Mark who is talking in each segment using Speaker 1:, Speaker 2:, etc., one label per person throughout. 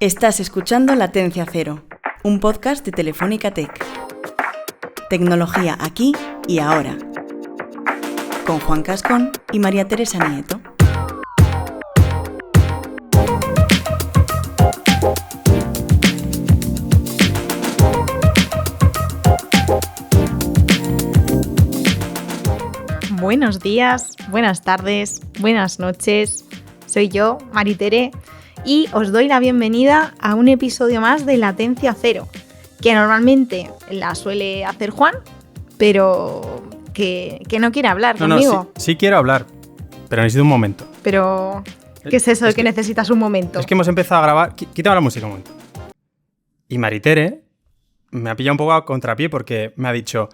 Speaker 1: Estás escuchando Latencia Cero, un podcast de Telefónica Tech. Tecnología aquí y ahora. Con Juan Cascón y María Teresa Nieto.
Speaker 2: Buenos días, buenas tardes, buenas noches. Soy yo, Maritere, y os doy la bienvenida a un episodio más de Latencia Cero, que normalmente la suele hacer Juan, pero que no quiere hablar conmigo.
Speaker 3: No, sí quiero hablar, pero necesito un momento.
Speaker 2: Pero, ¿qué es eso de que necesitas un momento?
Speaker 3: Es que hemos empezado a grabar... Quítame la música un momento. Y Maritere me ha pillado un poco a contrapié porque me ha dicho,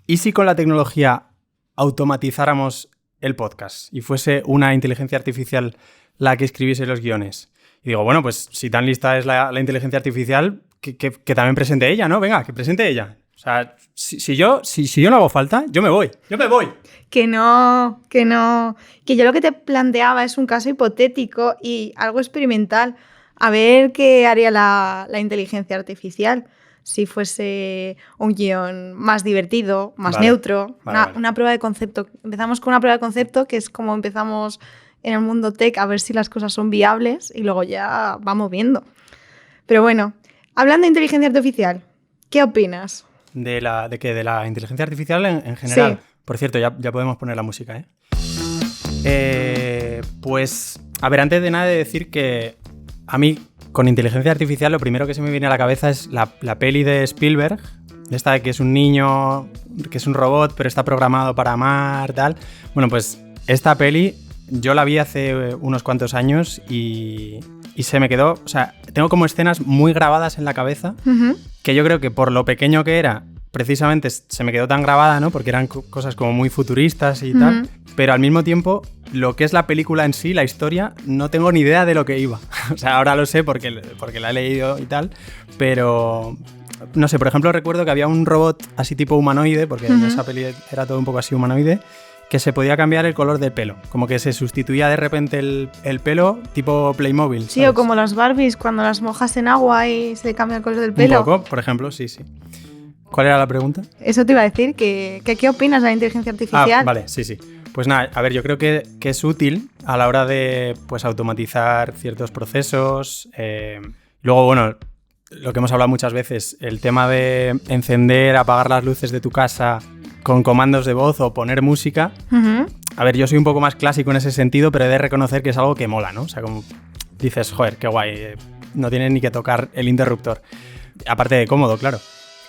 Speaker 3: ¿y si con la tecnología automatizáramos el podcast y fuese una inteligencia artificial la que escribiese los guiones? Y digo, bueno, pues si tan lista es la inteligencia artificial, que también presente ella, ¿no? Venga, que presente ella. O sea, si yo no hago falta, yo me voy.
Speaker 2: Que no. Que yo lo que te planteaba es un caso hipotético y algo experimental. A ver qué haría la inteligencia artificial si fuese un guión más divertido, más neutro. Una prueba de concepto. Empezamos con una prueba de concepto, que es como empezamos en el mundo tech, a ver si las cosas son viables y luego ya vamos viendo. Pero bueno, hablando de inteligencia artificial, ¿qué opinas?
Speaker 3: ¿De la inteligencia artificial en general? Sí. Por cierto, ya podemos poner la música, ¿eh? Pues, a ver, antes de nada de decir que a mí, con inteligencia artificial, lo primero que se me viene a la cabeza es la peli de Spielberg, esta de que es un niño, que es un robot, pero está programado para amar, tal. Bueno, pues esta peli yo la vi hace unos cuantos años y se me quedó... O sea, tengo como escenas muy grabadas en la cabeza, que yo creo que por lo pequeño que era, precisamente se me quedó tan grabada, ¿no? Porque eran cosas como muy futuristas y tal, pero al mismo tiempo, lo que es la película en sí, la historia, no tengo ni idea de lo que iba. O sea, ahora lo sé porque la he leído y tal, pero... No sé, por ejemplo, recuerdo que había un robot así tipo humanoide, porque en esa peli era todo un poco así humanoide, que se podía cambiar el color del pelo. Como que se sustituía de repente el pelo tipo Playmobil, ¿sabes?
Speaker 2: Sí, o como las Barbies cuando las mojas en agua y se le cambia el color del pelo.
Speaker 3: Un poco, por ejemplo, sí. ¿Cuál era la pregunta?
Speaker 2: Eso te iba a decir, ¿qué opinas de la inteligencia artificial?
Speaker 3: Ah, vale, sí. Pues nada, a ver, yo creo que es útil a la hora de pues automatizar ciertos procesos. Luego, bueno, lo que hemos hablado muchas veces, el tema de encender, apagar las luces de tu casa con comandos de voz o poner música. A ver, yo soy un poco más clásico en ese sentido, pero he de reconocer que es algo que mola, ¿no? O sea, como dices, joder, qué guay, no tienes ni que tocar el interruptor. Aparte de cómodo, claro.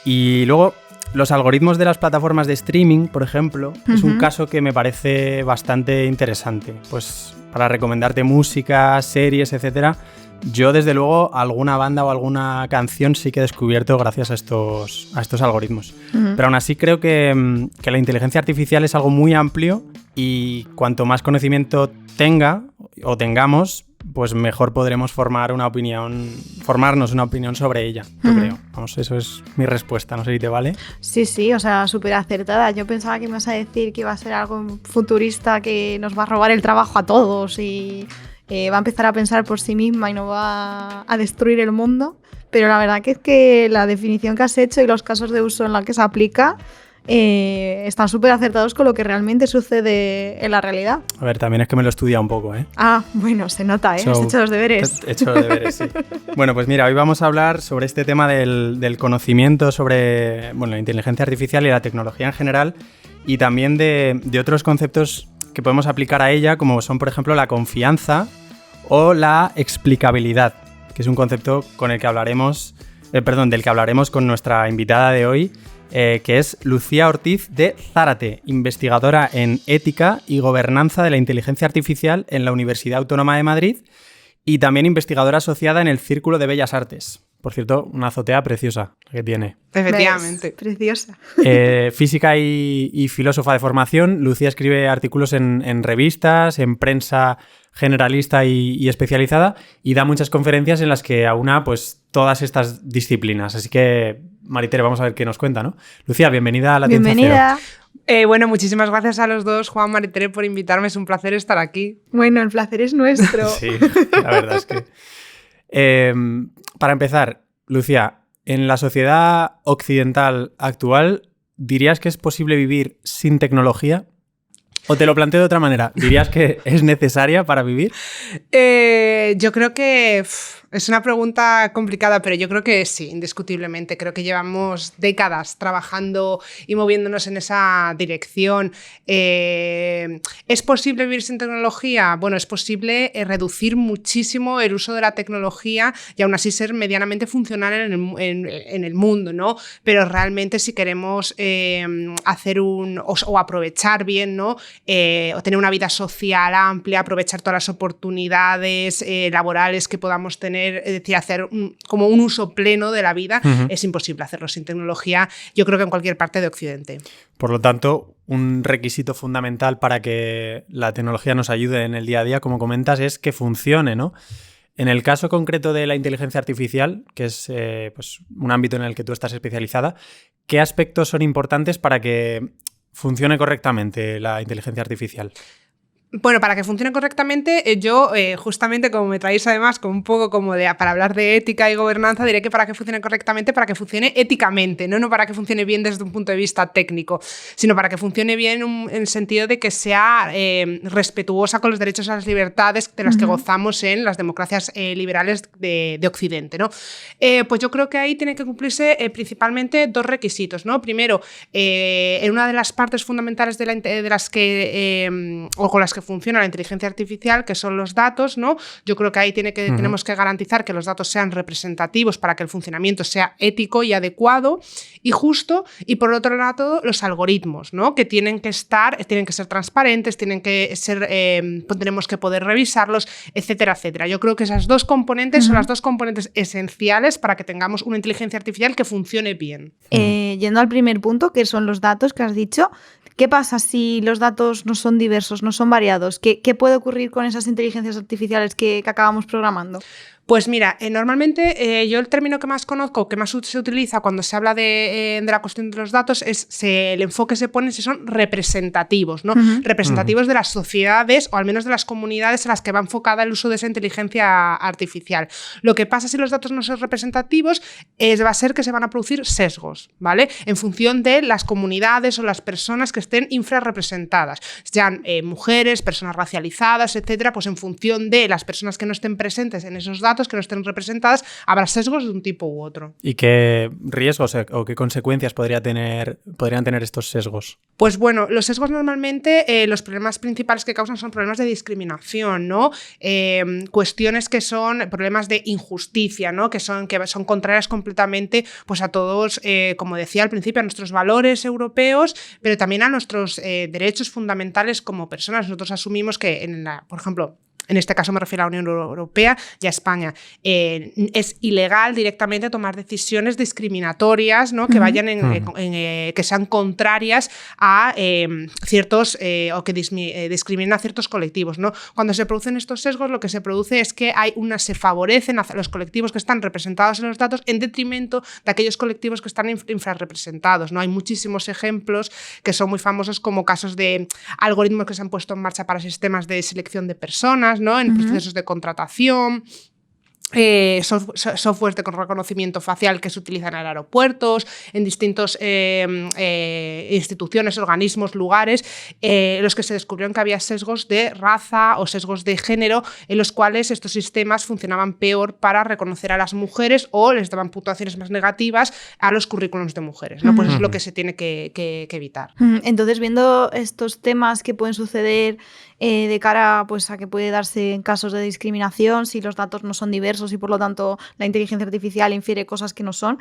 Speaker 3: Y luego, los algoritmos de las plataformas de streaming, por ejemplo, es un caso que me parece bastante interesante. Pues para recomendarte música, series, etcétera. Yo, desde luego, alguna banda o alguna canción sí que he descubierto gracias a estos algoritmos. Pero aún así creo que la inteligencia artificial es algo muy amplio y cuanto más conocimiento tengamos, pues mejor podremos formarnos una opinión sobre ella, yo creo. Vamos, eso es mi respuesta, no sé si te vale.
Speaker 2: Sí, o sea, súper acertada. Yo pensaba que me ibas a decir que iba a ser algo futurista que nos va a robar el trabajo a todos y... va a empezar a pensar por sí misma y no va a destruir el mundo, pero la verdad que es que la definición que has hecho y los casos de uso en la que se aplica están súper acertados con lo que realmente sucede en la realidad.
Speaker 3: A ver, también es que me lo he estudiado un poco, ¿eh?
Speaker 2: Ah, bueno, se nota, ¿eh? Has hecho los deberes.
Speaker 3: He hecho los deberes, sí. Bueno, pues mira, hoy vamos a hablar sobre este tema del conocimiento sobre la inteligencia artificial y la tecnología en general y también de otros conceptos que podemos aplicar a ella, como son, por ejemplo, la confianza o la explicabilidad, que es un concepto del que hablaremos con nuestra invitada de hoy, que es Lucía Ortiz de Zárate, investigadora en ética y gobernanza de la inteligencia artificial en la Universidad Autónoma de Madrid y también investigadora asociada en el Círculo de Bellas Artes. Por cierto, una azotea preciosa que tiene.
Speaker 2: Efectivamente. Preciosa.
Speaker 3: Física y filósofa de formación, Lucía escribe artículos en revistas, en prensa generalista y especializada y da muchas conferencias en las que aúna pues todas estas disciplinas. Así que, Maritere, vamos a ver qué nos cuenta, ¿no? Lucía, bienvenida a Latencia Cero.
Speaker 2: Bienvenida.
Speaker 4: Bueno, muchísimas gracias a los dos, Juan, Maritere, por invitarme. Es un placer estar aquí.
Speaker 2: Bueno, el placer es nuestro.
Speaker 3: Sí, la verdad es que... Para empezar, Lucía, en la sociedad occidental actual, ¿dirías que es posible vivir sin tecnología? ¿O te lo planteo de otra manera? ¿Dirías que es necesaria para vivir?
Speaker 4: Yo creo que es una pregunta complicada, pero yo creo que sí, indiscutiblemente. Creo que llevamos décadas trabajando y moviéndonos en esa dirección. ¿Es posible vivir sin tecnología? Bueno, es posible reducir muchísimo el uso de la tecnología y aún así ser medianamente funcional en el mundo, ¿no? Pero realmente si queremos hacer o aprovechar bien, ¿no? O tener una vida social amplia, aprovechar todas las oportunidades laborales que podamos tener, es decir, hacer como un uso pleno de la vida, es imposible hacerlo sin tecnología, yo creo que en cualquier parte de Occidente.
Speaker 3: Por lo tanto, un requisito fundamental para que la tecnología nos ayude en el día a día, como comentas, es que funcione, ¿no? En el caso concreto de la inteligencia artificial, que es pues, un ámbito en el que tú estás especializada, ¿qué aspectos son importantes para que funcione correctamente la inteligencia artificial?
Speaker 4: Bueno, para que funcione correctamente, yo justamente como me traéis además con un poco como para hablar de ética y gobernanza, diré que para que funcione correctamente, para que funcione éticamente, no para que funcione bien desde un punto de vista técnico, sino para que funcione bien en el sentido de que sea respetuosa con los derechos y las libertades de las que gozamos en las democracias liberales de Occidente, ¿no? Pues yo creo que ahí tienen que cumplirse principalmente dos requisitos, ¿no? Primero, en una de las partes fundamentales de las que o con las que funciona la inteligencia artificial, que son los datos, ¿no? Yo creo que ahí tenemos que garantizar que los datos sean representativos para que el funcionamiento sea ético y adecuado y justo, y por otro lado los algoritmos, ¿no? Que tienen que ser transparentes, tenemos que poder revisarlos, etcétera, etcétera. Yo creo que esas dos componentes son las dos componentes esenciales para que tengamos una inteligencia artificial que funcione bien.
Speaker 2: Yendo al primer punto, que son los datos que has dicho, ¿qué pasa si los datos no son diversos, no son variados? ¿Qué puede ocurrir con esas inteligencias artificiales que acabamos programando?
Speaker 4: Pues mira, normalmente yo el término que más conozco, que más se utiliza cuando se habla de la cuestión de los datos, el enfoque se pone si son representativos, ¿no? Representativos de las sociedades o al menos de las comunidades en las que va enfocada el uso de esa inteligencia artificial. Lo que pasa si los datos no son representativos va a ser que se van a producir sesgos, ¿vale? En función de las comunidades o las personas que estén infrarrepresentadas, sean mujeres, personas racializadas, etcétera, pues en función de las personas que no estén presentes en esos datos, que no estén representadas, habrá sesgos de un tipo u otro.
Speaker 3: ¿Y qué riesgos o qué consecuencias podrían tener estos sesgos?
Speaker 4: Pues bueno, los sesgos normalmente, los problemas principales que causan son problemas de discriminación, ¿no? Cuestiones que son problemas de injusticia, ¿no? Que son contrarias completamente pues a todos, como decía al principio, a nuestros valores europeos, pero también a nuestros derechos fundamentales como personas. Nosotros asumimos que, por ejemplo, en este caso me refiero a la Unión Europea y a España, es ilegal directamente tomar decisiones discriminatorias, ¿no? Que vayan que sean contrarias a ciertos o que discriminen a ciertos colectivos, ¿no? Cuando se producen estos sesgos, lo que se produce es que se favorecen a los colectivos que están representados en los datos en detrimento de aquellos colectivos que están infrarrepresentados, ¿no? Hay muchísimos ejemplos que son muy famosos, como casos de algoritmos que se han puesto en marcha para sistemas de selección de personas, ¿no? En procesos de contratación, softwares de reconocimiento facial que se utilizan en aeropuertos, en distintos instituciones, organismos, lugares, los que se descubrieron que había sesgos de raza o sesgos de género, en los cuales estos sistemas funcionaban peor para reconocer a las mujeres o les daban puntuaciones más negativas a los currículums de mujeres, ¿no? Pues eso es lo que se tiene que evitar.
Speaker 2: Entonces, viendo estos temas que pueden suceder de cara pues, a que puede darse en casos de discriminación, si los datos no son diversos y por lo tanto la inteligencia artificial infiere cosas que no son,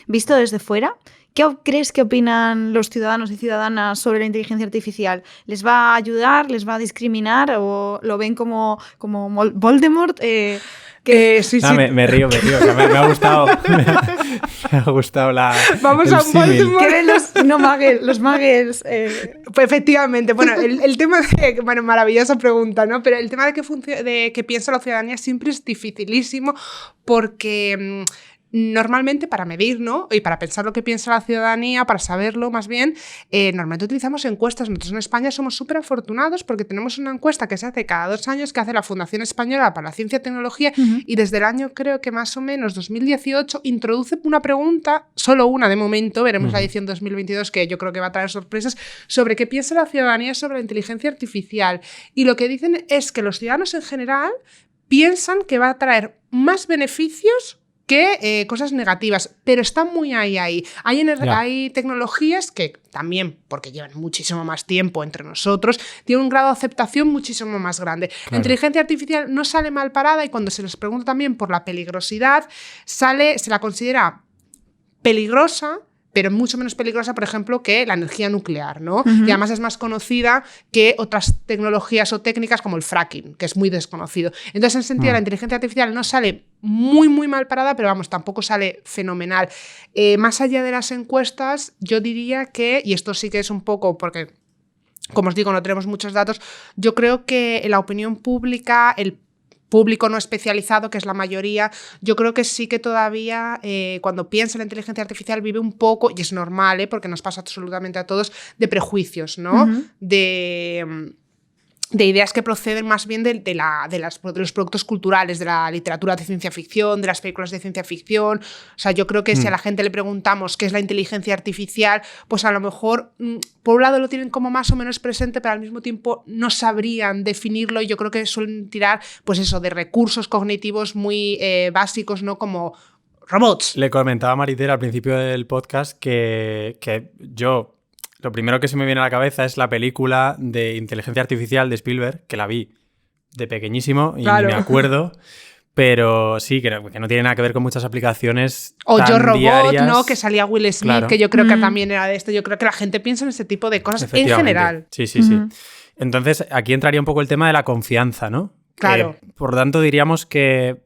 Speaker 2: visto desde fuera, ¿qué crees que opinan los ciudadanos y ciudadanas sobre la inteligencia artificial? ¿Les va a ayudar? ¿Les va a discriminar? ¿O lo ven como Voldemort?
Speaker 4: Sí.
Speaker 3: Me río, que me ha gustado. Me ha gustado
Speaker 4: Vamos a un Voldemort.
Speaker 2: ¿Qué ven los muggles?
Speaker 4: Pues efectivamente, bueno, el tema de... Bueno, maravillosa pregunta, ¿no? Pero el tema de que piensa la ciudadanía siempre es dificilísimo porque... normalmente para medir, ¿no? Y para pensar lo que piensa la ciudadanía, para saberlo más bien, normalmente utilizamos encuestas. Nosotros en España somos súper afortunados porque tenemos una encuesta que se hace cada 2 años, que hace la Fundación Española para la Ciencia y Tecnología, y desde el año, creo que más o menos 2018, introduce una pregunta, solo una de momento, veremos la edición 2022, que yo creo que va a traer sorpresas, sobre qué piensa la ciudadanía sobre la inteligencia artificial. Y lo que dicen es que los ciudadanos en general piensan que va a traer más beneficios que cosas negativas, pero está muy ahí. Hay tecnologías que también, porque llevan muchísimo más tiempo entre nosotros, tienen un grado de aceptación muchísimo más grande. Claro. La inteligencia artificial no sale mal parada y cuando se les pregunta también por la peligrosidad, se la considera peligrosa, pero mucho menos peligrosa, por ejemplo, que la energía nuclear, ¿no? Y además es más conocida que otras tecnologías o técnicas como el fracking, que es muy desconocido. Entonces, en ese sentido, la inteligencia artificial no sale muy, muy mal parada, pero vamos, tampoco sale fenomenal. Más allá de las encuestas, yo diría que, y esto sí que es un poco porque, como os digo, no tenemos muchos datos, yo creo que en la opinión pública, el público no especializado, que es la mayoría, yo creo que sí que todavía cuando piensa en la inteligencia artificial vive un poco, y es normal, porque nos pasa absolutamente a todos, de prejuicios, ¿no? De ideas que proceden más bien de los productos culturales, de la literatura de ciencia ficción, de las películas de ciencia ficción. O sea, yo creo que si a la gente le preguntamos qué es la inteligencia artificial, pues a lo mejor, por un lado lo tienen como más o menos presente, pero al mismo tiempo no sabrían definirlo y yo creo que suelen tirar, pues eso, de recursos cognitivos muy básicos, ¿no? Como robots.
Speaker 3: Le comentaba a Maritere al principio del podcast que yo... Lo primero que se me viene a la cabeza es la película de inteligencia artificial de Spielberg, que la vi de pequeñísimo y ni me acuerdo, pero sí, que no tiene nada que ver con muchas aplicaciones
Speaker 4: o
Speaker 3: tan
Speaker 4: Yo Robot,
Speaker 3: diarias.
Speaker 4: ¿no? Que salía Will Smith, claro. Que yo creo que también era de esto. Yo creo que la gente piensa en ese tipo de cosas en general.
Speaker 3: Sí. Entonces, aquí entraría un poco el tema de la confianza, ¿no?
Speaker 4: Claro.
Speaker 3: Por lo tanto, diríamos que,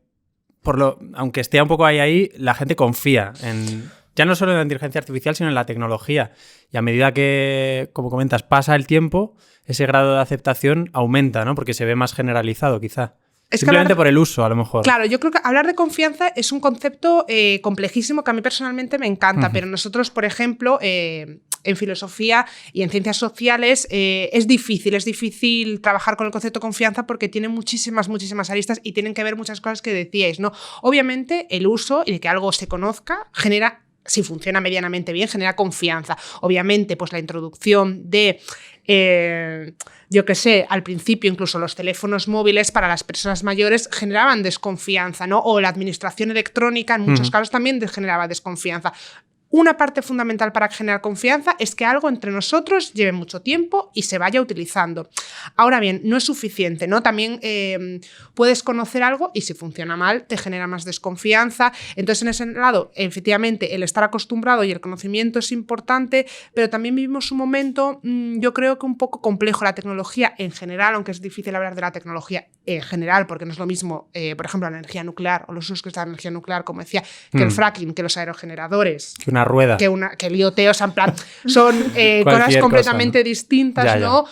Speaker 3: aunque esté un poco ahí, la gente confía en... Ya no solo en la inteligencia artificial, sino en la tecnología. Y a medida que, como comentas, pasa el tiempo, ese grado de aceptación aumenta, ¿no? Porque se ve más generalizado, quizá. Simplemente por el uso, a lo mejor.
Speaker 4: Claro, yo creo que hablar de confianza es un concepto complejísimo que a mí personalmente me encanta, pero nosotros, por ejemplo, en filosofía y en ciencias sociales es difícil trabajar con el concepto de confianza porque tiene muchísimas aristas y tienen que ver muchas cosas que decíais, ¿no? Obviamente, el uso y de que algo se conozca genera, si funciona medianamente bien, genera confianza. Obviamente, pues la introducción de, yo qué sé, al principio incluso los teléfonos móviles para las personas mayores generaban desconfianza, ¿no? O la administración electrónica en muchos casos también generaba desconfianza. Una parte fundamental para generar confianza es que algo entre nosotros lleve mucho tiempo y se vaya utilizando. Ahora bien, no es suficiente, ¿no? También puedes conocer algo y si funciona mal te genera más desconfianza. Entonces, en ese lado, efectivamente, el estar acostumbrado y el conocimiento es importante, pero también vivimos un momento, yo creo que un poco complejo. La tecnología en general, aunque es difícil hablar de la tecnología en general, porque no es lo mismo, por ejemplo, la energía nuclear o los usos que está la energía nuclear, como decía, que el fracking, que los aerogeneradores.
Speaker 3: Una rueda.
Speaker 4: Que el IoT, o sea, en plan, son cosas completamente distintas, ¿no?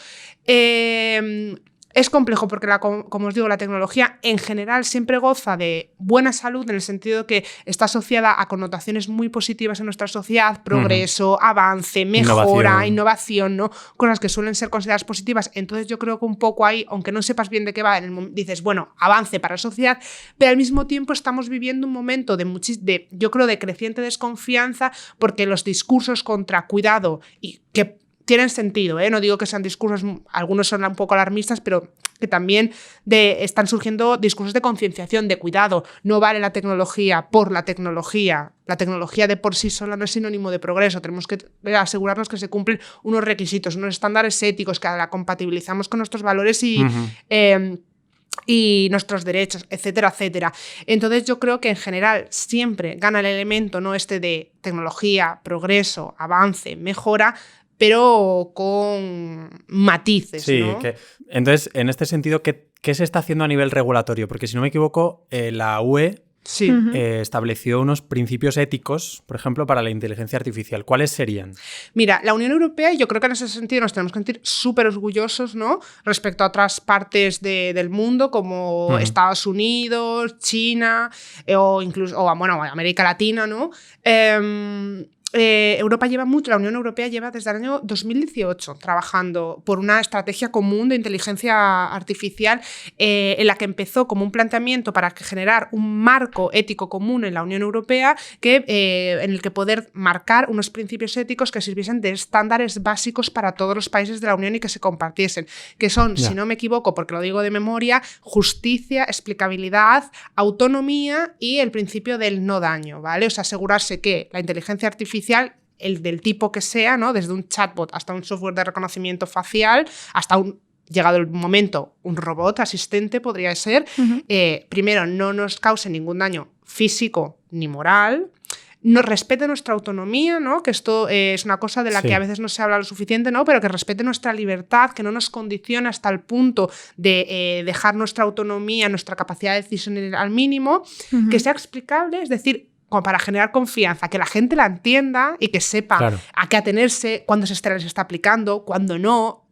Speaker 4: Es complejo porque, como os digo, la tecnología en general siempre goza de buena salud en el sentido de que está asociada a connotaciones muy positivas en nuestra sociedad, progreso, avance, mejora, innovación, ¿no? Cosas que suelen ser consideradas positivas. Entonces yo creo que un poco ahí, aunque no sepas bien de qué va, dices, bueno, avance para la sociedad, pero al mismo tiempo estamos viviendo un momento yo creo, de creciente desconfianza porque los discursos contra cuidado y que tienen sentido, ¿eh? No digo que sean discursos, algunos son un poco alarmistas, pero que también están surgiendo discursos de concienciación, de cuidado. No vale la tecnología por la tecnología. La tecnología de por sí sola no es sinónimo de progreso. Tenemos que asegurarnos que se cumplen unos requisitos, unos estándares éticos, que la compatibilizamos con nuestros valores y nuestros derechos, etcétera, etcétera. Entonces yo creo que en general siempre gana el elemento, ¿no? De tecnología, progreso, avance, mejora, pero con matices,
Speaker 3: sí,
Speaker 4: ¿no?
Speaker 3: Entonces, en este sentido, ¿qué se está haciendo a nivel regulatorio? Porque si no me equivoco, la UE
Speaker 4: Sí.
Speaker 3: estableció unos principios éticos, por ejemplo, para la inteligencia artificial. ¿Cuáles serían?
Speaker 4: Mira, la Unión Europea, yo creo que en ese sentido nos tenemos que sentir súper orgullosos, ¿no? Respecto a otras partes del mundo, como Estados Unidos, China, o incluso, bueno, América Latina, ¿no? Europa lleva mucho, la Unión Europea lleva desde el año 2018 trabajando por una estrategia común de inteligencia artificial en la que empezó como un planteamiento para generar un marco ético común en la Unión Europea en el que poder marcar unos principios éticos que sirviesen de estándares básicos para todos los países de la Unión y que se compartiesen, que son, si no me equivoco, porque lo digo de memoria, justicia, explicabilidad, autonomía y el principio del no daño, ¿vale? O sea, asegurarse que la inteligencia artificial, el del tipo que sea, ¿no? Desde un chatbot hasta un software de reconocimiento facial, hasta llegado el momento, un robot asistente podría ser, primero, no nos cause ningún daño físico ni moral, nos respete nuestra autonomía, ¿no? Que esto es una cosa de la que a veces no se habla lo suficiente, ¿no? Pero que respete nuestra libertad, que no nos condicione hasta el punto de dejar nuestra autonomía, nuestra capacidad de decisión al mínimo, que sea explicable, es decir, como para generar confianza, que la gente la entienda y que sepa a qué atenerse, cuándo se les está aplicando, cuándo no,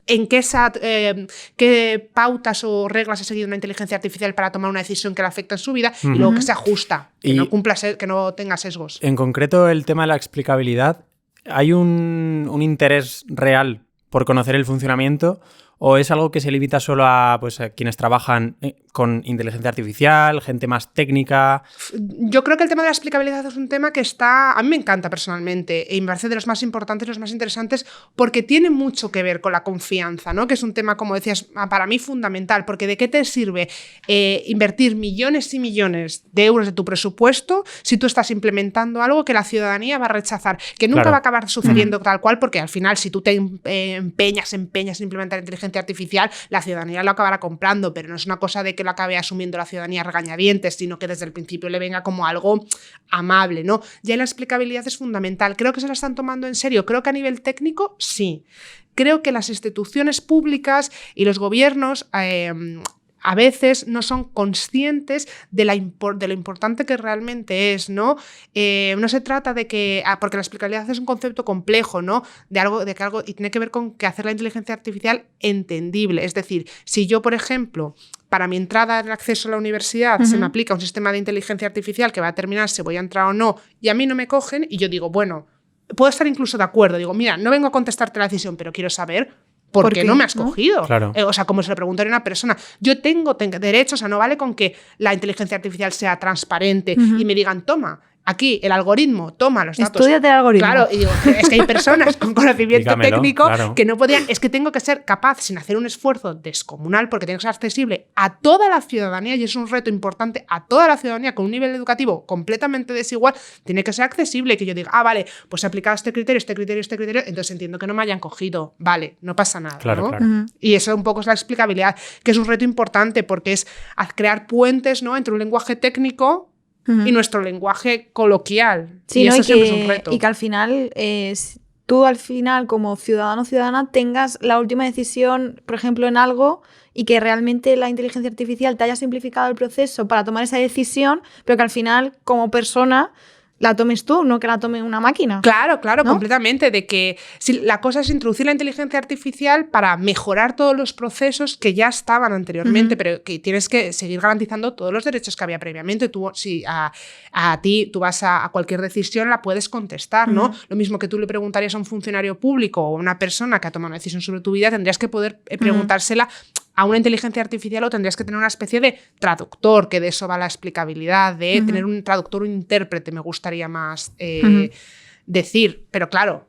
Speaker 4: en qué pautas o reglas ha seguido una inteligencia artificial para tomar una decisión que le afecta en su vida y luego que sea justa, que no tenga sesgos.
Speaker 3: En concreto, el tema de la explicabilidad, ¿hay un interés real por conocer el funcionamiento o es algo que se limita solo a quienes trabajan con inteligencia artificial, gente más técnica?
Speaker 4: Yo creo que el tema de la explicabilidad es un tema que a mí me encanta personalmente y me parece de los más importantes, los más interesantes, porque tiene mucho que ver con la confianza, ¿no? Que es un tema, como decías, para mí fundamental, porque ¿de qué te sirve invertir millones y millones de euros de tu presupuesto si tú estás implementando algo que la ciudadanía va a rechazar? Que nunca va a acabar sucediendo tal cual, porque al final, si tú te empeñas en implementar inteligencia artificial, la ciudadanía lo acabará comprando, pero no es una cosa de que lo acabe asumiendo la ciudadanía a regañadientes, sino que desde el principio le venga como algo amable, ¿no? Ya la explicabilidad es fundamental. Creo que se la están tomando en serio. Creo que a nivel técnico, sí. Creo que las instituciones públicas y los gobiernos a veces no son conscientes de lo importante que realmente es, ¿no? No se trata de que... porque la explicabilidad es un concepto complejo, ¿no? Y tiene que ver con que hacer la inteligencia artificial entendible. Es decir, si yo, por ejemplo, para mi entrada en el acceso a la universidad se me aplica un sistema de inteligencia artificial que va a determinar si voy a entrar o no, y a mí no me cogen, y yo digo, bueno, puedo estar incluso de acuerdo. Digo, mira, no vengo a contestarte la decisión, pero quiero saber ¿por qué no me has cogido?
Speaker 3: Claro.
Speaker 4: O sea, como se le preguntaría a una persona, yo tengo derechos, o sea, no vale con que la inteligencia artificial sea transparente y me digan, toma, aquí el algoritmo toma los datos.
Speaker 2: Estúdiate el algoritmo.
Speaker 4: Claro, y digo, es que hay personas con conocimiento técnico
Speaker 3: claro,
Speaker 4: que no podían. Es que tengo que ser capaz, sin hacer un esfuerzo descomunal, porque tiene que ser accesible a toda la ciudadanía, y es un reto importante a toda la ciudadanía con un nivel educativo completamente desigual. Tiene que ser accesible, que yo diga, vale, pues he aplicado este criterio, entonces entiendo que no me hayan cogido. Vale, no pasa nada.
Speaker 3: Claro,
Speaker 4: ¿no?
Speaker 3: claro.
Speaker 4: Y eso un poco es la explicabilidad, que es un reto importante porque es crear puentes, ¿no?, entre un lenguaje técnico y nuestro lenguaje coloquial.
Speaker 2: Sí,
Speaker 4: y
Speaker 2: ¿no?
Speaker 4: eso siempre es un reto.
Speaker 2: Y que al final, tú al final como ciudadano o ciudadana tengas la última decisión, por ejemplo, en algo, y que realmente la inteligencia artificial te haya simplificado el proceso para tomar esa decisión, pero que al final, como persona, la tomes tú, no que la tome una máquina.
Speaker 4: Claro,
Speaker 2: ¿no?
Speaker 4: completamente. De que si la cosa es introducir la inteligencia artificial para mejorar todos los procesos que ya estaban anteriormente, pero que tienes que seguir garantizando todos los derechos que había previamente. Tú, si a ti tú vas a cualquier decisión, la puedes contestar, ¿no? Lo mismo que tú le preguntarías a un funcionario público o a una persona que ha tomado una decisión sobre tu vida, tendrías que poder preguntársela a una inteligencia artificial, o tendrías que tener una especie de traductor, que de eso va la explicabilidad, de tener un traductor o un intérprete, me gustaría más decir. Pero claro,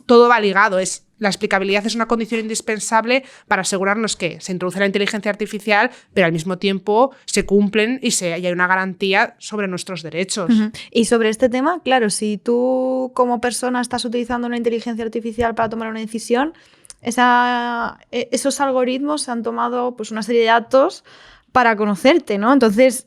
Speaker 4: todo va ligado. La explicabilidad es una condición indispensable para asegurarnos que se introduce la inteligencia artificial, pero al mismo tiempo se cumplen y hay una garantía sobre nuestros derechos.
Speaker 2: Y sobre este tema, claro, si tú como persona estás utilizando una inteligencia artificial para tomar una decisión, esos algoritmos han tomado pues una serie de datos para conocerte, ¿no? Entonces,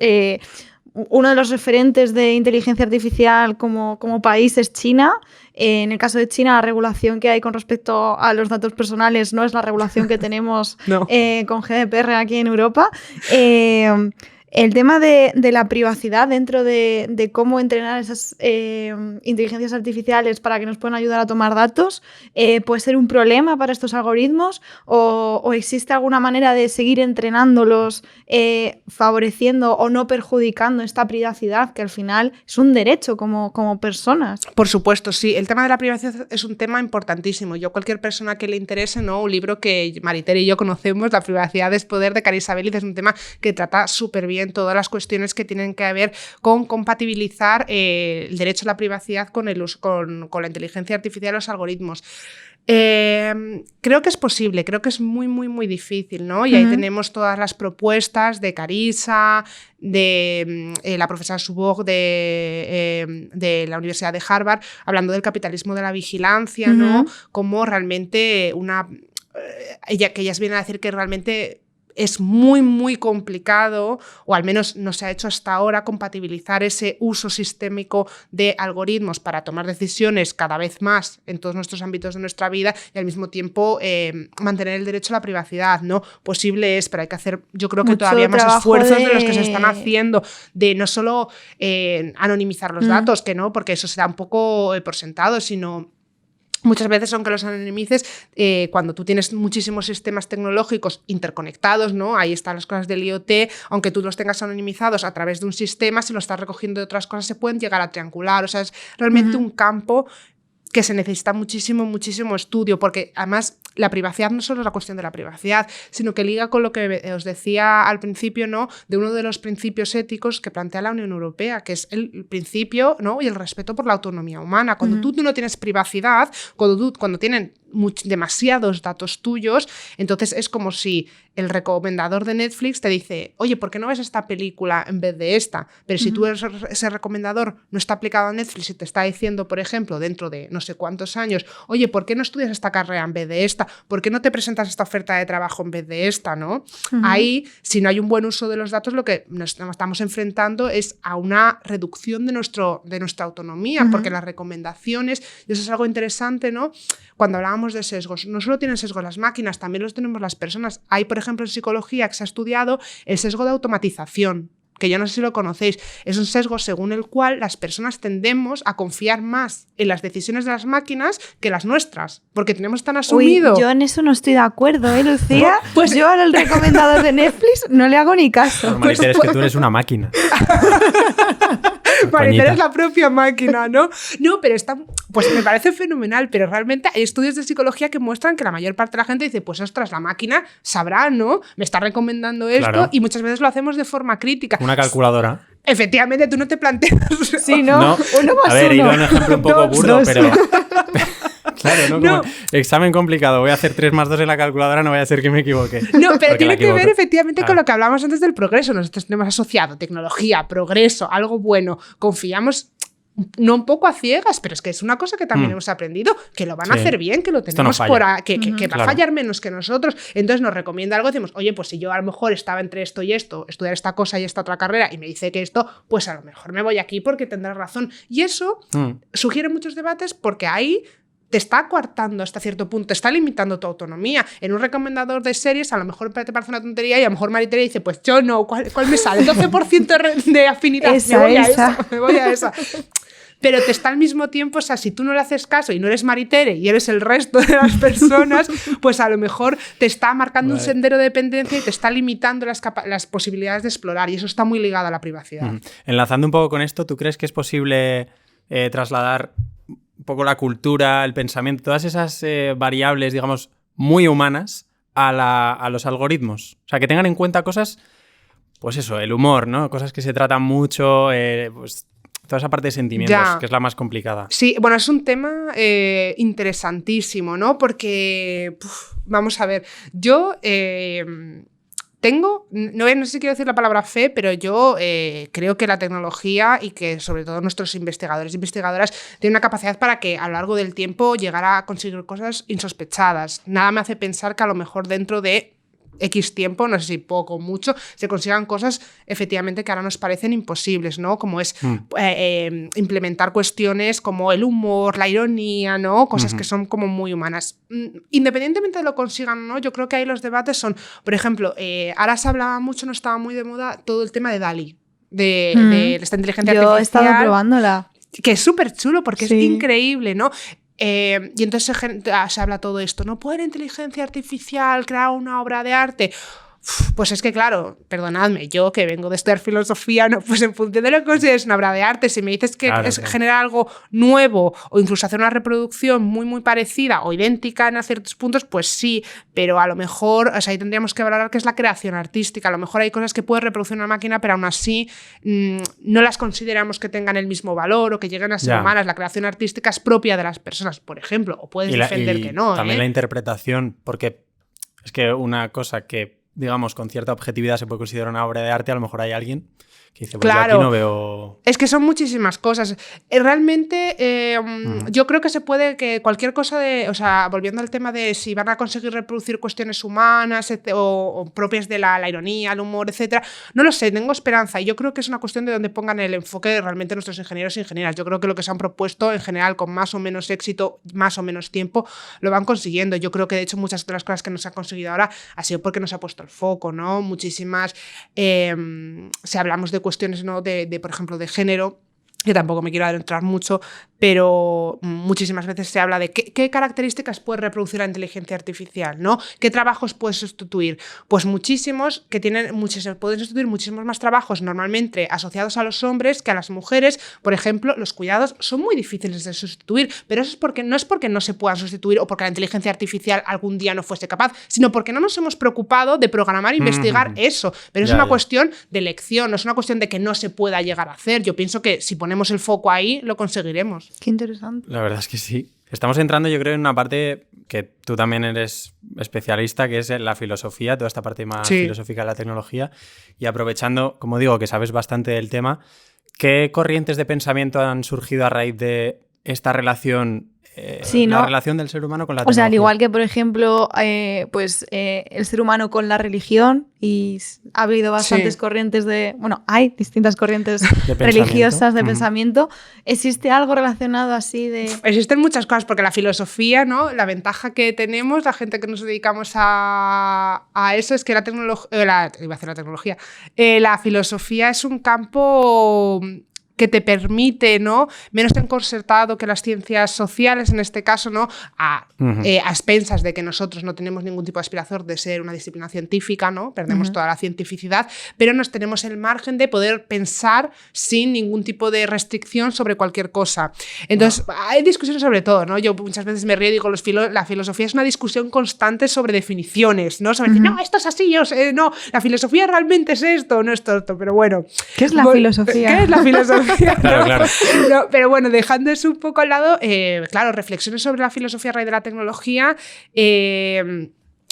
Speaker 2: uno de los referentes de inteligencia artificial como país es China. En el caso de China, la regulación que hay con respecto a los datos personales no es la regulación que tenemos
Speaker 4: no.
Speaker 2: Con GDPR aquí en Europa. El tema de la privacidad dentro de cómo entrenar esas inteligencias artificiales para que nos puedan ayudar a tomar datos, ¿puede ser un problema para estos algoritmos? ¿O existe alguna manera de seguir entrenándolos, favoreciendo o no perjudicando esta privacidad, que al final es un derecho como personas?
Speaker 4: Por supuesto, sí. El tema de la privacidad es un tema importantísimo. Yo, cualquier persona que le interese, ¿no? Un libro que Maritere y yo conocemos, La privacidad es poder, de Carissa Belliz, es un tema que trata súper bien todas las cuestiones que tienen que ver con compatibilizar el derecho a la privacidad con la inteligencia artificial y los algoritmos. Creo que es posible, creo que es muy, muy, muy difícil, ¿no? Y ahí tenemos todas las propuestas de Carissa, de la profesora Subog de la Universidad de Harvard, hablando del capitalismo de la vigilancia, ¿no? Como realmente que ellas vienen a decir que realmente es muy, muy complicado, o al menos no se ha hecho hasta ahora, compatibilizar ese uso sistémico de algoritmos para tomar decisiones cada vez más en todos nuestros ámbitos de nuestra vida y al mismo tiempo mantener el derecho a la privacidad, ¿no? Posible es, pero hay que hacer, yo creo que mucho todavía más esfuerzos de los que se están haciendo, de no solo anonimizar los datos, que no, porque eso se da un poco por sentado, sino muchas veces, aunque los anonimices, cuando tú tienes muchísimos sistemas tecnológicos interconectados, ¿no? Ahí están las cosas del IoT, aunque tú los tengas anonimizados a través de un sistema, si lo estás recogiendo de otras cosas, se pueden llegar a triangular. O sea, es realmente un campo que se necesita muchísimo, muchísimo estudio, porque además la privacidad no solo es la cuestión de la privacidad, sino que liga con lo que os decía al principio, ¿no? De uno de los principios éticos que plantea la Unión Europea, que es el principio, ¿no? Y el respeto por la autonomía humana. Cuando tú no tienes privacidad, cuando tienen demasiados datos tuyos, entonces es como si el recomendador de Netflix te dice, oye, ¿por qué no ves esta película en vez de esta? Pero si tú ese recomendador no está aplicado a Netflix y te está diciendo, por ejemplo, dentro de no sé cuántos años, oye, ¿por qué no estudias esta carrera en vez de esta? ¿Por qué no te presentas esta oferta de trabajo en vez de esta? ¿No? Ahí, si no hay un buen uso de los datos, lo que nos estamos enfrentando es a una reducción de nuestra autonomía, porque las recomendaciones, y eso es algo interesante, ¿no? Cuando hablábamos de sesgos, no solo tienen sesgos las máquinas, también los tenemos las personas. Hay, por ejemplo, en psicología que se ha estudiado el sesgo de automatización, que yo no sé si lo conocéis. Es un sesgo según el cual las personas tendemos a confiar más en las decisiones de las máquinas que las nuestras, porque tenemos tan asumido.
Speaker 2: Uy, yo en eso no estoy de acuerdo, Lucía. Pues yo al recomendador de Netflix no le hago ni caso.
Speaker 3: Maritere, es que tú eres una máquina.
Speaker 4: Maritere es la propia máquina, ¿no? No, pero pues me parece fenomenal, pero realmente hay estudios de psicología que muestran que la mayor parte de la gente dice, pues ostras, la máquina sabrá, ¿no? Me está recomendando esto, claro. Y muchas veces lo hacemos de forma crítica.
Speaker 3: Una calculadora.
Speaker 4: Efectivamente, tú no te planteas.
Speaker 2: Sí, ¿no? Uno más
Speaker 3: a ver,
Speaker 2: uno.
Speaker 3: iba un ejemplo un poco burdo, pero... Claro, ¿no? Como examen complicado, voy a hacer 3 más 2 en la calculadora, no voy a ser que me equivoque.
Speaker 4: No, pero tiene que ver efectivamente con lo que hablábamos antes del progreso. Nosotros tenemos asociado tecnología, progreso, algo bueno. Confiamos, no un poco a ciegas, pero es que es una cosa que también hemos aprendido, que lo van a hacer bien, que lo tenemos que va a fallar menos que nosotros. Entonces nos recomienda algo, decimos, oye, pues si yo a lo mejor estaba entre esto y esto, estudiar esta cosa y esta otra carrera, y me dice que esto, pues a lo mejor me voy aquí porque tendrá razón. Y eso sugiere muchos debates porque ahí te está coartando hasta cierto punto, te está limitando tu autonomía. En un recomendador de series a lo mejor te parece una tontería y a lo mejor Maritere dice, pues yo no, ¿cuál me sale? 12% de afinidad, me voy a esa. Pero te está al mismo tiempo, o sea, si tú no le haces caso y no eres Maritere y eres el resto de las personas, pues a lo mejor te está marcando un sendero de dependencia y te está limitando las posibilidades de explorar, y eso está muy ligado a la privacidad.
Speaker 3: Enlazando un poco con esto, ¿tú crees que es posible trasladar un poco la cultura, el pensamiento, todas esas variables, digamos, muy humanas a los algoritmos? O sea, que tengan en cuenta cosas, pues eso, el humor, ¿no? Cosas que se tratan mucho, pues toda esa parte de sentimientos, que es la más complicada.
Speaker 4: Sí, bueno, es un tema interesantísimo, ¿no? Porque, vamos a ver, yo... no sé si quiero decir la palabra fe, pero yo creo que la tecnología y que sobre todo nuestros investigadores e investigadoras tienen una capacidad para que a lo largo del tiempo llegar a conseguir cosas insospechadas. Nada me hace pensar que a lo mejor dentro de X tiempo, no sé si poco o mucho, se consigan cosas efectivamente que ahora nos parecen imposibles, ¿no? Como es implementar cuestiones como el humor, la ironía, ¿no? Cosas que son como muy humanas. Independientemente de lo consigan, ¿no? Yo creo que ahí los debates son, por ejemplo, ahora se hablaba mucho, no estaba muy de moda, todo el tema de DALL-E, de esta inteligencia artificial.
Speaker 2: Yo he estado probándola.
Speaker 4: Que es súper chulo porque
Speaker 2: Sí.
Speaker 4: es increíble, ¿no? Y entonces se habla todo esto, ¿no? ¿Puede la inteligencia artificial crear una obra de arte? Pues es que, claro, perdonadme, yo que vengo de estudiar filosofía, no, pues en función de lo que consideres una obra de arte, si me dices que
Speaker 3: Claro,
Speaker 4: es
Speaker 3: claro.
Speaker 4: generar algo nuevo o incluso hacer una reproducción muy, muy parecida o idéntica en ciertos puntos, pues sí, pero a lo mejor, o sea, ahí tendríamos que valorar qué es la creación artística. A lo mejor hay cosas que puede reproducir una máquina, pero aún así no las consideramos que tengan el mismo valor o que lleguen a ser humanas. La creación artística es propia de las personas, por ejemplo, o puedes defender que no.
Speaker 3: También la interpretación, porque es que una cosa que, digamos, con cierta objetividad se puede considerar una obra de arte, a lo mejor hay alguien que dice, pues
Speaker 4: claro,
Speaker 3: yo aquí no veo...
Speaker 4: Es que son muchísimas cosas. Realmente yo creo que se puede que cualquier cosa de... O sea, volviendo al tema de si van a conseguir reproducir cuestiones humanas o propias de la ironía, el humor, etcétera, no lo sé, tengo esperanza. Y yo creo que es una cuestión de donde pongan el enfoque realmente nuestros ingenieros e ingenieras. Yo creo que lo que se han propuesto, en general, con más o menos éxito, más o menos tiempo, lo van consiguiendo. Yo creo que, de hecho, muchas de las cosas que nos ha conseguido ahora ha sido porque nos ha puesto el foco, ¿no? Muchísimas... si hablamos de cuestiones, ¿no? de, por ejemplo, de género, que tampoco me quiero adentrar mucho, pero muchísimas veces se habla de qué características puede reproducir la inteligencia artificial, ¿no? ¿Qué trabajos puede sustituir? Pues muchísimos, que pueden sustituir muchísimos más trabajos normalmente asociados a los hombres que a las mujeres. Por ejemplo, los cuidados son muy difíciles de sustituir, pero eso no es porque no se puedan sustituir o porque la inteligencia artificial algún día no fuese capaz, sino porque no nos hemos preocupado de programar e investigar eso. Pero es una cuestión de elección, no es una cuestión de que no se pueda llegar a hacer. Yo pienso que si ponemos el foco ahí, lo conseguiremos.
Speaker 2: Qué interesante.
Speaker 3: La verdad es que sí. Estamos entrando, yo creo, en una parte que tú también eres especialista, que es la filosofía, toda esta parte más filosófica de la tecnología. Y aprovechando, como digo, que sabes bastante del tema, ¿qué corrientes de pensamiento han surgido a raíz de esta relación, la relación del ser humano con la tecnología?
Speaker 2: O sea, al igual que, por ejemplo, el ser humano con la religión, y ha habido bastantes corrientes de... Bueno, hay distintas corrientes religiosas de pensamiento. ¿Existe algo relacionado así de...?
Speaker 4: Existen muchas cosas, porque la filosofía, ¿no? La ventaja que tenemos, la gente que nos dedicamos a eso, es que la tecnología... la filosofía es un campo... que te permite, ¿no? Menos encorsetado que las ciencias sociales, en este caso, ¿no? A expensas de que nosotros no tenemos ningún tipo de aspiración de ser una disciplina científica, ¿no? Perdemos toda la cientificidad, pero nos tenemos el margen de poder pensar sin ningún tipo de restricción sobre cualquier cosa. Entonces, hay discusiones sobre todo, ¿no? Yo muchas veces me río y digo, la filosofía es una discusión constante sobre definiciones, ¿no? Sobre decir, no, esto es así, no, la filosofía realmente es esto, no es esto, pero bueno.
Speaker 2: ¿Qué es la filosofía?
Speaker 4: ¿Qué es la filosofía?
Speaker 3: Claro.
Speaker 4: No, pero bueno, dejando eso un poco al lado, claro, reflexiones sobre la filosofía a raíz de la tecnología,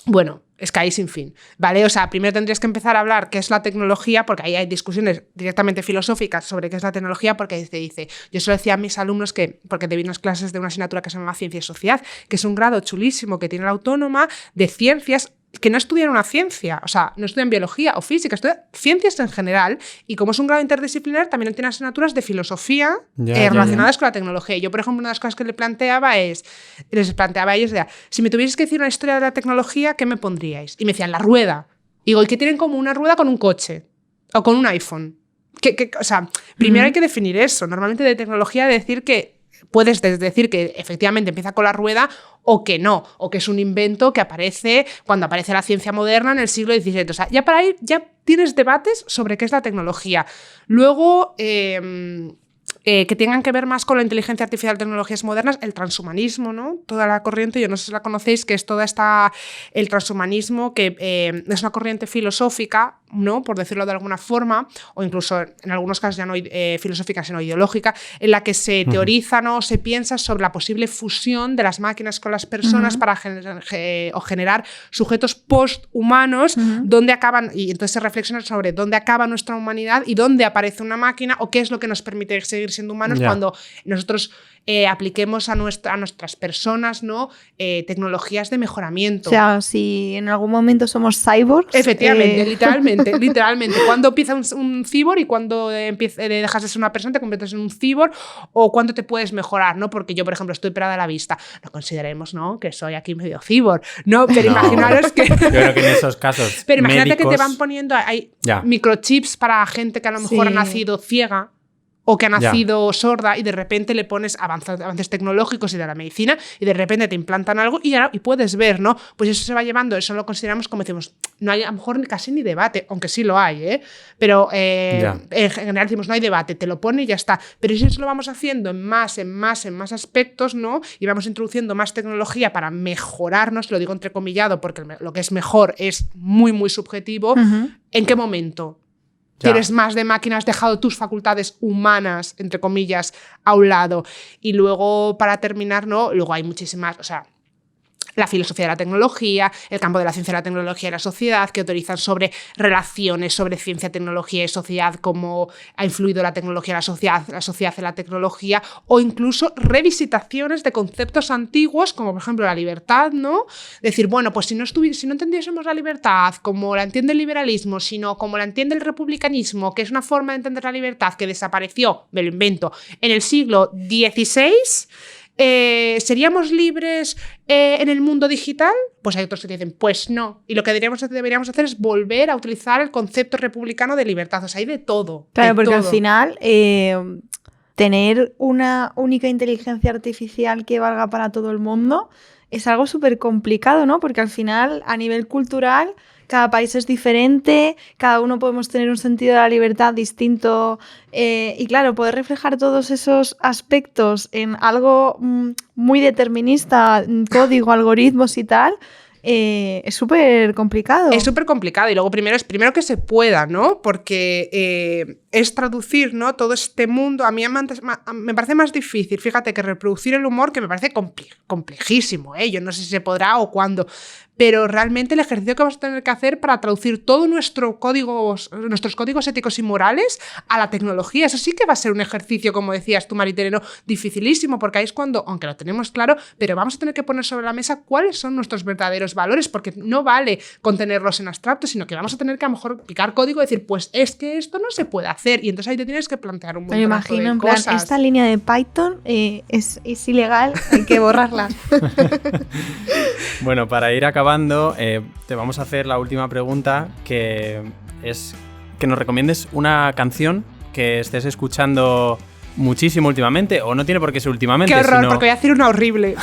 Speaker 4: bueno, es que hay sin fin, ¿vale? O sea, primero tendrías que empezar a hablar qué es la tecnología, porque ahí hay discusiones directamente filosóficas sobre qué es la tecnología, porque te dice, yo solo decía a mis alumnos que, porque te vi unas clases de una asignatura que se llama Ciencia y Sociedad, que es un grado chulísimo que tiene la Autónoma de ciencias, que no estudian una ciencia, o sea, no estudian biología o física, estudian ciencias en general, y como es un grado interdisciplinar, también tiene asignaturas de filosofía relacionadas con la tecnología. Yo, por ejemplo, una de las cosas que les planteaba a ellos, si me tuvierais que decir una historia de la tecnología, ¿qué me pondríais? Y me decían, la rueda. Y digo, ¿y qué tienen como una rueda con un coche? O con un iPhone. O sea, primero hay que definir eso. Normalmente de tecnología decir que puedes decir que efectivamente empieza con la rueda o que no, o que es un invento que aparece cuando aparece la ciencia moderna en el siglo XVII. O sea, ya para ahí ya tienes debates sobre qué es la tecnología. Luego, que tengan que ver más con la inteligencia artificial, tecnologías modernas, el transhumanismo, ¿no? Toda la corriente, yo no sé si la conocéis, que es el transhumanismo, que es una corriente filosófica, ¿no? Por decirlo de alguna forma, o incluso en algunos casos ya no filosófica, sino ideológica, en la que se teoriza, ¿no? Se piensa sobre la posible fusión de las máquinas con las personas para generar sujetos posthumanos, donde acaban, y entonces se reflexiona sobre dónde acaba nuestra humanidad y dónde aparece una máquina, o qué es lo que nos permite seguir seguir siendo humanos
Speaker 3: Ya.
Speaker 4: cuando nosotros apliquemos a nuestras personas, ¿no? Tecnologías de mejoramiento.
Speaker 2: O sea, si en algún momento somos cyborgs.
Speaker 4: Efectivamente, literalmente. Cuando empieza un cyborg y cuando dejas de ser una persona te conviertes en un cyborg, o cuándo te puedes mejorar, ¿no? Porque yo, por ejemplo, estoy operada de la vista. No consideremos, ¿no?, que soy aquí medio cyborg, ¿no? Pero
Speaker 3: No,
Speaker 4: imaginaros que...
Speaker 3: Yo creo que en esos casos
Speaker 4: Pero imagínate
Speaker 3: médicos,
Speaker 4: que te van poniendo... Hay
Speaker 3: Ya.
Speaker 4: microchips para gente que a lo mejor
Speaker 2: Sí.
Speaker 4: ha nacido ciega o que ha
Speaker 3: Ya.
Speaker 4: nacido sorda, y de repente le pones avances tecnológicos y de la medicina y de repente te implantan algo y puedes ver, ¿no? Pues eso se va llevando, eso lo consideramos como decimos, no hay a lo mejor casi ni debate, aunque sí lo hay, ¿eh? Pero
Speaker 3: Ya.
Speaker 4: en general decimos, no hay debate, te lo pone y ya está. Pero si eso lo vamos haciendo en más aspectos, ¿no? Y vamos introduciendo más tecnología para mejorarnos, lo digo entrecomillado porque lo que es mejor es muy, muy subjetivo.
Speaker 2: Ujú.
Speaker 4: ¿En qué momento?
Speaker 3: Ya.
Speaker 4: ¿Quieres más de máquina? ¿Has dejado tus facultades humanas, entre comillas, a un lado? Y luego, para terminar, ¿no? Luego hay muchísimas, o sea, la filosofía de la tecnología, el campo de la ciencia de la tecnología y la sociedad, que autorizan sobre relaciones, sobre ciencia, tecnología y sociedad, cómo ha influido la tecnología en la sociedad en la tecnología, o incluso revisitaciones de conceptos antiguos, como por ejemplo la libertad, ¿no? Decir, bueno, pues si no entendiésemos la libertad como la entiende el liberalismo, sino como la entiende el republicanismo, que es una forma de entender la libertad que desapareció, me lo invento, en el siglo XVI, ¿seríamos libres en el mundo digital? Pues hay otros que dicen, pues no. Y lo que deberíamos hacer es volver a utilizar el concepto republicano de libertad. O sea, hay de todo.
Speaker 2: Claro,
Speaker 4: de
Speaker 2: porque al
Speaker 4: todo.
Speaker 2: final tener una única inteligencia artificial que valga para todo el mundo es algo súper complicado, ¿no? Porque al final, a nivel cultural, cada país es diferente, cada uno podemos tener un sentido de la libertad distinto y claro, poder reflejar todos esos aspectos en algo muy determinista, código, algoritmos y tal, es súper complicado.
Speaker 4: Es súper complicado y luego primero que se pueda, ¿no? Porque es traducir, ¿no?, todo este mundo. A mí me parece más difícil, fíjate, que reproducir el humor, que me parece complejísimo, ¿eh? Yo no sé si se podrá o cuándo, pero realmente el ejercicio que vamos a tener que hacer para traducir todos nuestros códigos éticos y morales a la tecnología, eso sí que va a ser un ejercicio, como decías tú, Maritere, ¿no?, dificilísimo, porque ahí es cuando, aunque lo tenemos claro, pero vamos a tener que poner sobre la mesa cuáles son nuestros verdaderos valores, porque no vale contenerlos en abstracto, sino que vamos a tener que a lo mejor picar código y decir, pues es que esto no se puede hacer, y entonces ahí te tienes que plantear un montón
Speaker 2: Me imagino,
Speaker 4: de
Speaker 2: en plan,
Speaker 4: cosas.
Speaker 2: esta línea de Python es ilegal, hay que borrarla.
Speaker 3: Bueno, para ir acabando, te vamos a hacer la última pregunta, que es que nos recomiendes una canción que estés escuchando muchísimo últimamente, o no tiene por qué ser últimamente.
Speaker 4: Qué horror,
Speaker 3: sino...
Speaker 4: porque voy a decir una horrible.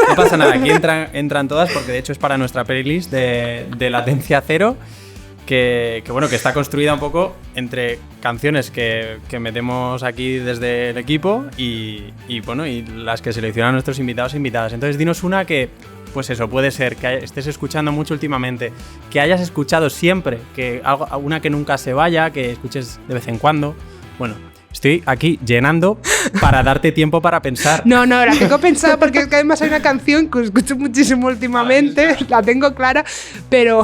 Speaker 3: No pasa nada, aquí entran todas, porque de hecho es para nuestra playlist de Latencia Cero, que bueno, que está construida un poco entre canciones que metemos aquí desde el equipo y bueno, y las que seleccionan nuestros invitados e invitadas. Entonces dinos una que, pues eso, puede ser que estés escuchando mucho últimamente, que hayas escuchado siempre, que una que nunca se vaya, que escuches de vez en cuando. Bueno, estoy aquí llenando para darte tiempo para pensar.
Speaker 4: No, la tengo pensada porque es que además hay una canción que escucho muchísimo últimamente, la tengo clara, pero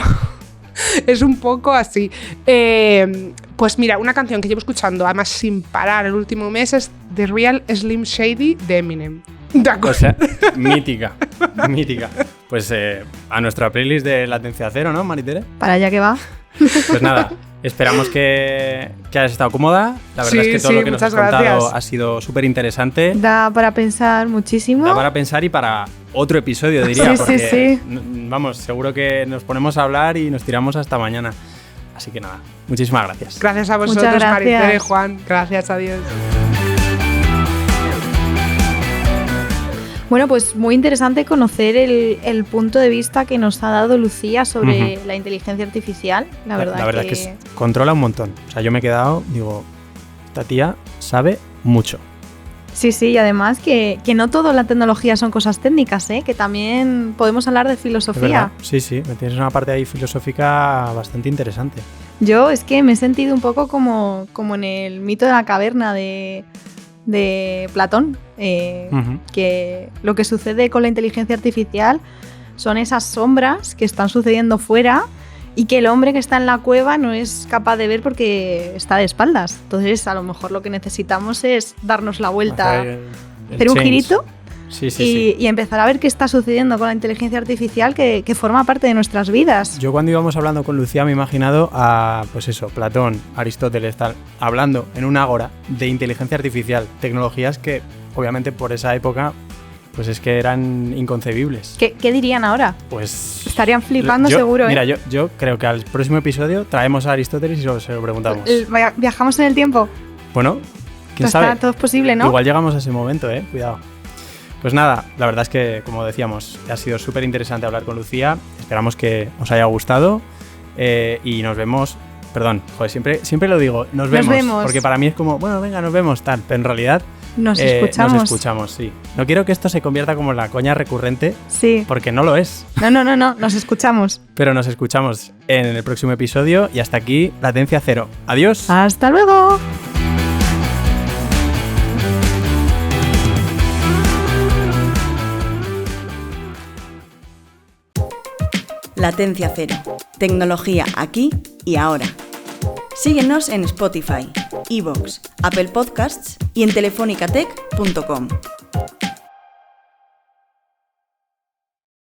Speaker 4: es un poco así. Pues mira, una canción que llevo escuchando además sin parar el último mes es The Real Slim Shady de Eminem. ¿De acuerdo?
Speaker 3: O sea, mítica. Pues a nuestra playlist de Latencia Cero, ¿no, Maritere?
Speaker 2: Para allá que va.
Speaker 3: Pues nada, esperamos que hayas estado cómoda. La verdad es que todo lo que nos has
Speaker 4: muchas
Speaker 3: contado
Speaker 4: gracias.
Speaker 3: ha sido súper interesante.
Speaker 2: Da para pensar muchísimo.
Speaker 3: Da para pensar y para otro episodio, diría.
Speaker 2: Sí,
Speaker 3: porque,
Speaker 2: sí.
Speaker 3: Vamos, seguro que nos ponemos a hablar y nos tiramos hasta mañana. Así que nada, muchísimas gracias.
Speaker 4: Gracias a
Speaker 2: Muchas
Speaker 4: vosotros,
Speaker 2: gracias.
Speaker 4: Maritere, Juan. Gracias, adiós.
Speaker 2: Bueno, pues muy interesante conocer el punto de vista que nos ha dado Lucía sobre la inteligencia artificial. La verdad
Speaker 3: que controla un montón. O sea, yo me he quedado, digo, esta tía sabe mucho.
Speaker 2: Sí, y además que no todo la tecnología son cosas técnicas, ¿eh? Que también podemos hablar de
Speaker 3: ¿Es
Speaker 2: filosofía.
Speaker 3: verdad? Sí, tienes una parte ahí filosófica bastante interesante.
Speaker 2: Yo es que me he sentido un poco como en el mito de la caverna de Platón, que lo que sucede con la inteligencia artificial son esas sombras que están sucediendo fuera y que el hombre que está en la cueva no es capaz de ver porque está de espaldas. Entonces, a lo mejor lo que necesitamos es darnos la vuelta, hacer un girito y empezar a ver qué está sucediendo con la inteligencia artificial que forma parte de nuestras vidas.
Speaker 3: Yo cuando íbamos hablando con Lucía me he imaginado a, pues eso, Platón, Aristóteles, tal, hablando en un ágora de inteligencia artificial, tecnologías que obviamente por esa época pues es que eran inconcebibles.
Speaker 2: ¿Qué dirían ahora?
Speaker 3: Pues
Speaker 2: estarían flipando seguro.
Speaker 3: Mira, yo creo que al próximo episodio traemos a Aristóteles y se lo preguntamos.
Speaker 2: ¿Viajamos en el tiempo?
Speaker 3: Bueno, quién sabe.
Speaker 2: Todo es posible, ¿no?
Speaker 3: Igual llegamos a ese momento, cuidado. Pues nada, la verdad es que, como decíamos, ha sido súper interesante hablar con Lucía. Esperamos que os haya gustado y nos vemos. Perdón, joder, siempre lo digo, nos vemos. Porque para mí es como, bueno, venga, nos vemos, tal. Pero en realidad
Speaker 2: nos escuchamos,
Speaker 3: sí. No quiero que esto se convierta como la coña recurrente,
Speaker 2: sí,
Speaker 3: porque no lo es.
Speaker 2: No, nos escuchamos.
Speaker 3: Pero nos escuchamos en el próximo episodio y hasta aquí, Latencia Cero. Adiós.
Speaker 2: Hasta luego.
Speaker 1: Latencia Cero. Tecnología aquí y ahora. Síguenos en Spotify, iVoox, Apple Podcasts y en telefonicatech.com.